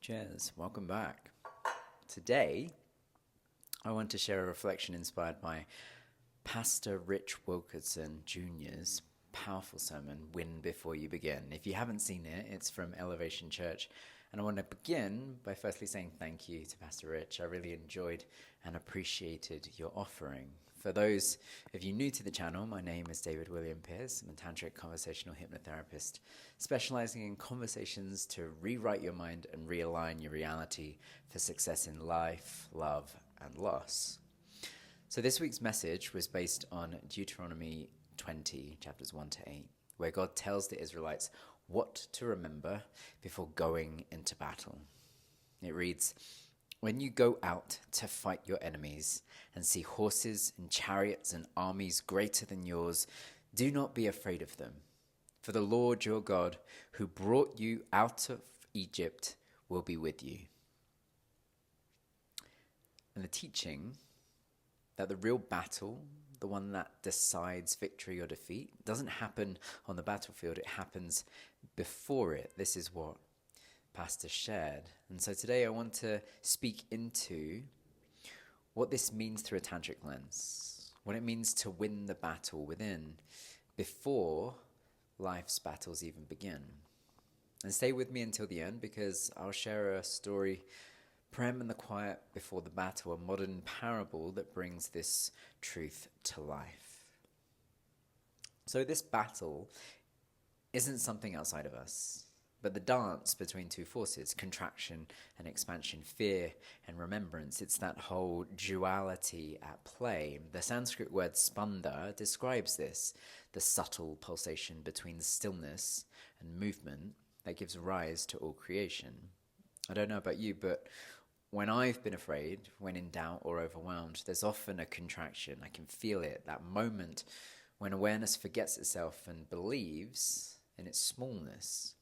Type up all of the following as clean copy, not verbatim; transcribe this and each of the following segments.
Cheers, welcome back. Today, I want to share a reflection inspired by Pastor Rich Wilkerson Jr.'s powerful sermon, Win Before You Begin. If you haven't seen it, it's from Elevation Church. And I want to begin by firstly saying thank you to Pastor Rich. I really enjoyed and appreciated your offering. For those of you new to the channel, my name is David William Pearce. I'm a Tantric Conversational Hypnotherapist, specializing in conversations to rewrite your mind and realign your reality for success in life, love, and loss. So this week's message was based on Deuteronomy 20, chapters 1 to 8, where God tells the Israelites what to remember before going into battle. It reads, "When you go out to fight your enemies and see horses and chariots and armies greater than yours, do not be afraid of them. For the Lord your God, who brought you out of Egypt, will be with you." And the teaching that the real battle, the one that decides victory or defeat, doesn't happen on the battlefield, it happens before it. This is what Pastor shared. And so today I want to speak into what this means through a tantric lens, what it means to win the battle within before life's battles even begin. And stay with me until the end, because I'll share a story, Prem and the Quiet Before the Battle, a modern parable that brings this truth to life. So this battle isn't something outside of us, but the dance between two forces, contraction and expansion, fear and remembrance. It's that whole duality at play. The Sanskrit word spanda describes this, the subtle pulsation between stillness and movement that gives rise to all creation. I don't know about you, but when I've been afraid, when in doubt or overwhelmed, there's often a contraction. I can feel it, that moment when awareness forgets itself and believes in its smallness.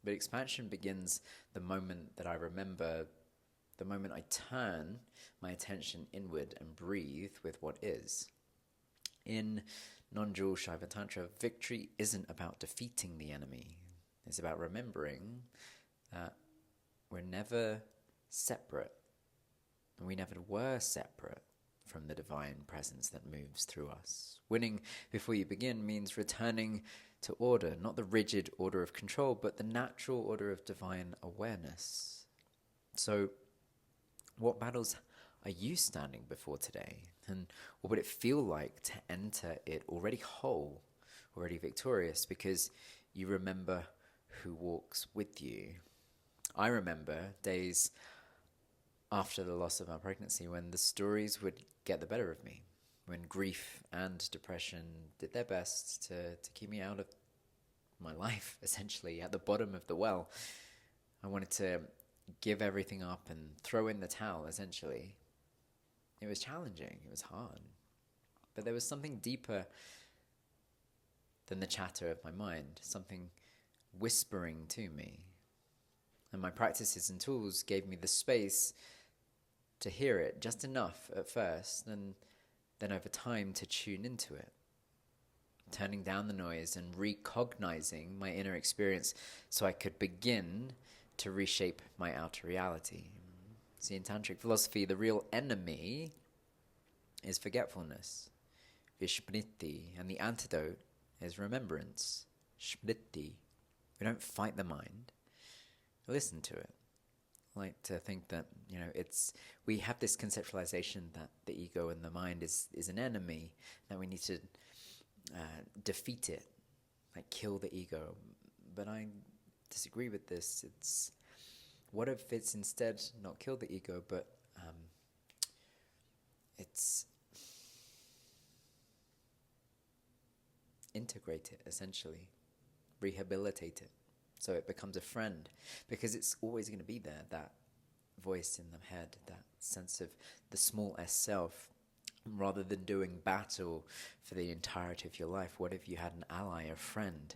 But expansion begins the moment that I remember, the moment I turn my attention inward and breathe with what is. In non-dual Shiva Tantra, victory isn't about defeating the enemy. It's about remembering that we're never separate, and we never were separate from the divine presence that moves through us. Winning before you begin means returning to order, not the rigid order of control, but the natural order of divine awareness. So, what battles are you standing before today? And what would it feel like to enter it already whole, already victorious, because you remember who walks with you? I remember days after the loss of our pregnancy when the stories would get the better of me, when grief and depression did their best to keep me out of my life, essentially, at the bottom of the well. I wanted to give everything up and throw in the towel, essentially. It was challenging, it was hard. But there was something deeper than the chatter of my mind, something whispering to me. And my practices and tools gave me the space to hear it, just enough at first, and then over time to tune into it, turning down the noise and recognizing my inner experience so I could begin to reshape my outer reality. See, in Tantric philosophy, the real enemy is forgetfulness, vismriti, and the antidote is remembrance, smriti. We don't fight the mind, listen to it. I like to think that, we have this conceptualization that the ego and the mind is an enemy, that we need to defeat it, like kill the ego. But I disagree with this. It's, what if it's instead not kill the ego, but it's integrate it, essentially, rehabilitate it, so it becomes a friend, because it's always going to be there, that voice in the head, that sense of the small s self. Rather than doing battle for the entirety of your life, what if you had an ally, a friend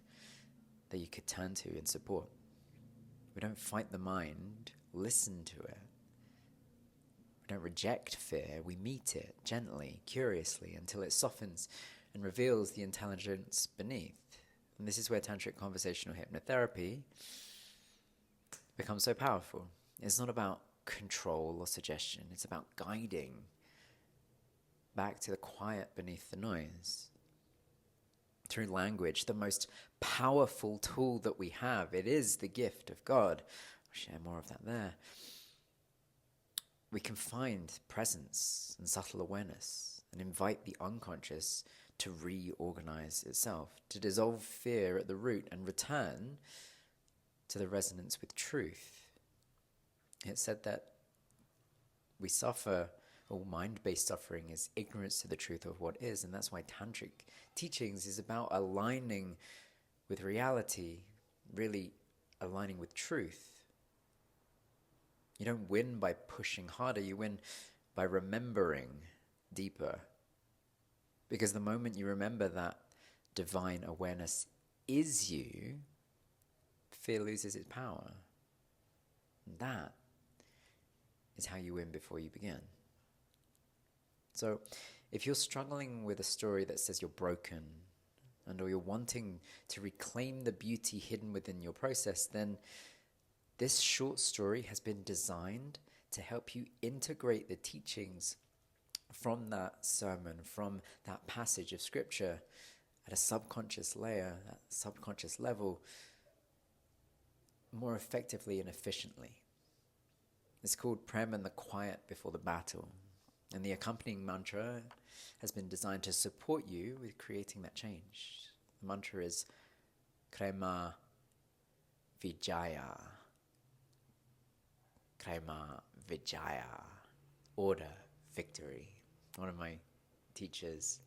that you could turn to and support? We don't fight the mind, listen to it. We don't reject fear, we meet it gently, curiously, until it softens and reveals the intelligence beneath. And this is where Tantric Conversational Hypnotherapy becomes so powerful. It's not about control or suggestion. It's about guiding back to the quiet beneath the noise. Through language, the most powerful tool that we have. It is the gift of God. I'll share more of that there. We can find presence and subtle awareness and invite the unconscious to reorganize itself, to dissolve fear at the root and return to the resonance with truth. It's said that we suffer, or mind-based suffering is ignorance to the truth of what is, and that's why Tantric teachings is about aligning with reality, really aligning with truth. You don't win by pushing harder, you win by remembering deeper. Because the moment you remember that divine awareness is you, fear loses its power. And that is how you win before you begin. So if you're struggling with a story that says you're broken, or you're wanting to reclaim the beauty hidden within your process, then this short story has been designed to help you integrate the teachings from that sermon, from that passage of scripture at a subconscious layer, that subconscious level, more effectively and efficiently. It's called Prem and the Quiet Before the Battle. And the accompanying mantra has been designed to support you with creating that change. The mantra is Krema Vijaya. Krema Vijaya. Order, victory. One of my teachers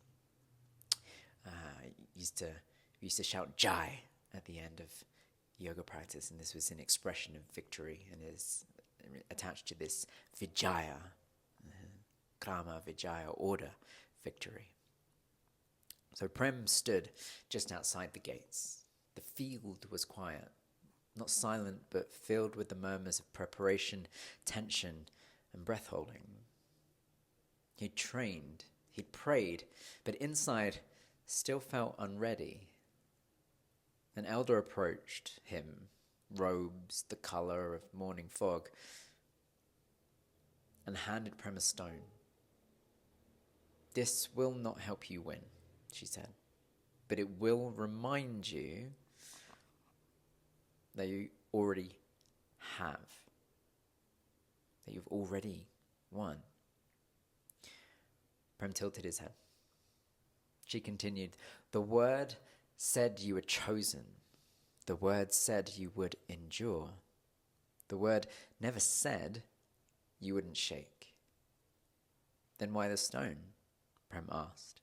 used to shout Jai at the end of yoga practice, and this was an expression of victory and is attached to this Vijaya. Krama Vijaya, order, victory. So Prem stood just outside the gates. The field was quiet, not silent, but filled with the murmurs of preparation, tension, and breath holding. He'd trained, he'd prayed, but inside still felt unready. An elder approached him, robes the color of morning fog, and handed Prem a stone. "This will not help you win," she said, "but it will remind you that you already have, that you've already won." Prem tilted his head. She continued, "The word said you were chosen. The word said you would endure. The word never said you wouldn't shake." "Then why the stone?" Prem asked.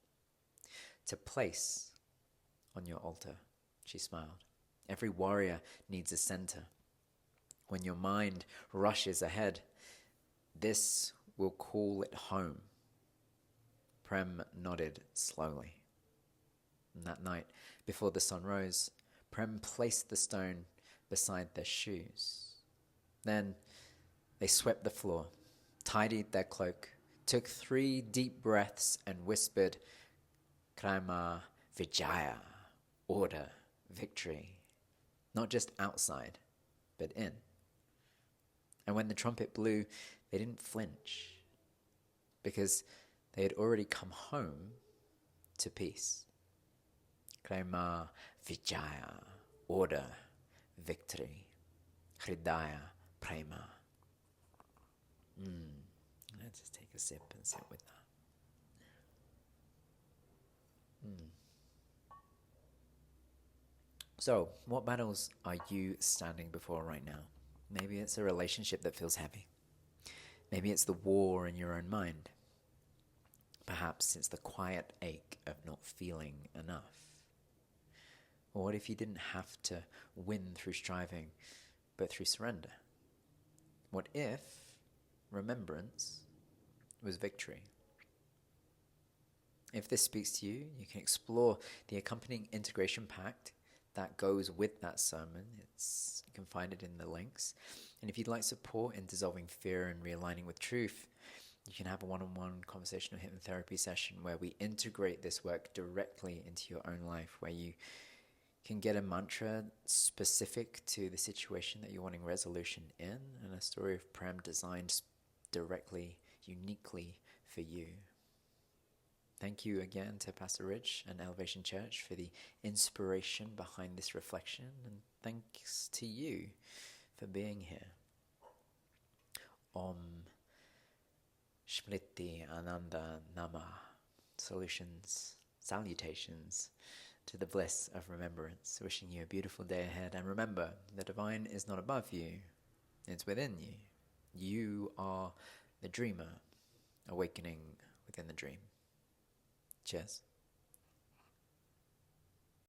"To place on your altar," she smiled. "Every warrior needs a center. When your mind rushes ahead, this will call it home." Prem nodded slowly. And that night, before the sun rose, Prem placed the stone beside their shoes. Then they swept the floor, tidied their cloak, took 3 deep breaths and whispered, "Krama Vijaya," order, victory, not just outside, but in. And when the trumpet blew, they didn't flinch, because they had already come home to peace. Krema Vijaya, order, victory, Hridaya Prema. Let's just take a sip and sit with that. So, what battles are you standing before right now? Maybe it's a relationship that feels heavy. Maybe it's the war in your own mind. Perhaps it's the quiet ache of not feeling enough. Or what if you didn't have to win through striving, but through surrender? What if remembrance was victory? If this speaks to you, you can explore the accompanying integration pact that goes with that sermon. You can find it in the links. And if you'd like support in dissolving fear and realigning with truth, you can have a one-on-one conversational hypnotherapy session where we integrate this work directly into your own life, where you can get a mantra specific to the situation that you're wanting resolution in, and a story of Prem designed directly, uniquely for you. Thank you again to Pastor Rich and Elevation Church for the inspiration behind this reflection, and thanks to you for being here. Om Smriti Ananda Nama. Solutions, salutations to the bliss of remembrance. Wishing you a beautiful day ahead. And remember, the divine is not above you, it's within you. You are the dreamer, awakening within the dream. Cheers.